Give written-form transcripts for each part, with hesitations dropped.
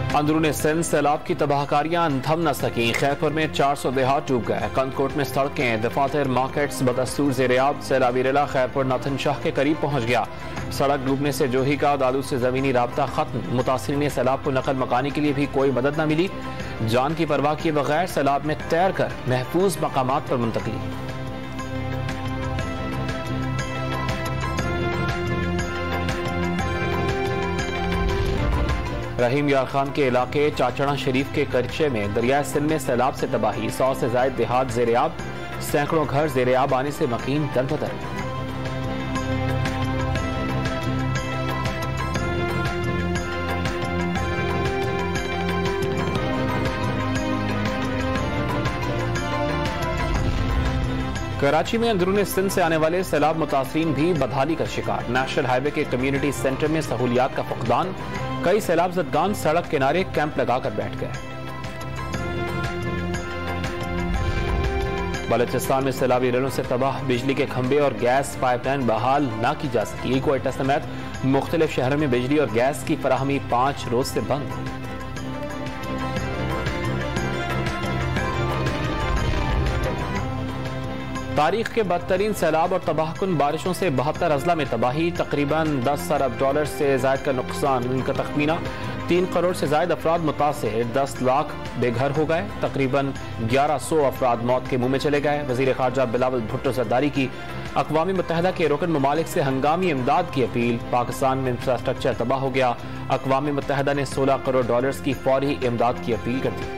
अंदरूनी सिंध सैलाब की तबाहकारियां थम न सकी। खैरपुर में 400 देहात डूब गए। कंदकोट में सड़कें, दफातर, मार्केट्स बदस्तूर ज़ेर-ए-आब। सैलाबी रेला खैरपुर नाथन शाह के करीब पहुंच गया। सड़क डूबने से जोही का दादू से जमीनी राब्ता खत्म। मुतासिरीन सैलाब को नकल मकानी के लिए भी कोई मदद न मिली। जान की परवाह किए बगैर सैलाब में तैर कर महफूज मकामात पर मुंतकली। रहीम यार खान के इलाके चाचड़ा शरीफ के करचे में दरिया सिंध में सैलाब से तबाही। 100 से ज्यादा देहात ज़ेर-ए-आब। सैकड़ों घर ज़ेर-ए-आब आने से मकीन दर-बदर। कराची में अंदरूनी सिंध से आने वाले सैलाब मुतासरीन भी बदहाली का शिकार। नेशनल हाईवे के कम्युनिटी सेंटर में सहूलियात का फुकदान। कई सैलाब ज़दगान सड़क किनारे कैंप लगाकर बैठ गए। बलूचिस्तान में सैलाबी रेलों से तबाह बिजली के खंभे और गैस पाइपलाइन बहाल न की जा सकी। क्वेटा समेत मुख्तलिफ शहरों में बिजली और गैस की फराहमी 5 रोज से बंद। तारीख के बदतरीन सैलाब और तबाहकुन बारिशों से 72 अजला में तबाही। तकरीबन 10 अरब डॉलर से ज्यादा का नुकसान। इनका तखमीना 3 करोड़ से ज्यादा अफराद मुतासिर। 10 लाख बेघर हो गए। तकरीबन 1100 अफराद मौत के मुंह में चले गए। वजीर खारजा बिलावल भुट्टो जरदारी की अक़वाम मुत्तहिदा के रुकन ममालिक से हंगामी इमदाद की अपील। पाकिस्तान में इंफ्रास्ट्रक्चर तबाह हो गया। अक़वाम मुत्तहिदा ने 16 करोड़ डॉलर की फौरी इमदाद की अपील कर दी।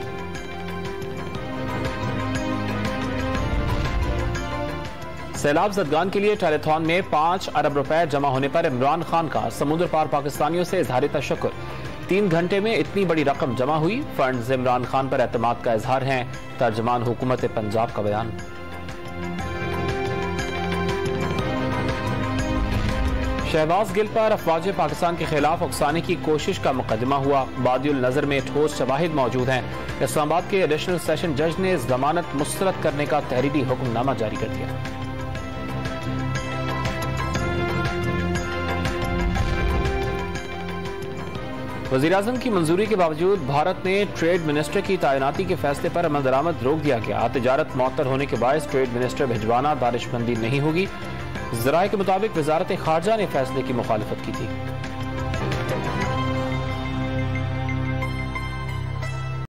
सैलाब ज़दगान के लिए टेलीथॉन में 5 अरब रुपए जमा होने पर इमरान खान का समुद्र पार पाकिस्तानियों से इजहार तशक्कुर। 3 घंटे में इतनी बड़ी रकम जमा हुई। फंड्स इमरान खान पर एतमाद का इजहार है। तर्जमान हुकूमत पंजाब का बयान। शहबाज गिल पर अफवाज पाकिस्तान के खिलाफ उकसाने की कोशिश का मुकदमा हुआ। बादियुल नजर में ठोस शवाहिद मौजूद हैं। इस्लामाबाद के एडिशनल सेशन जज ने जमानत मुस्तरद करने का तहरीरी हुक्मनामा जारी कर दिया। वज़ीर-ए-आज़म की मंजूरी के बावजूद भारत ने ट्रेड मिनिस्टर की तैनाती के फैसले पर अमल दरामद रोक दिया गया। तिजारत मुअत्तल होने के बायस ट्रेड मिनिस्टर भिजवाना दानिशमंदी नहीं होगी। ज़राए के मुताबिक वज़ारत खारजा ने फैसले की मुखालिफत की थी।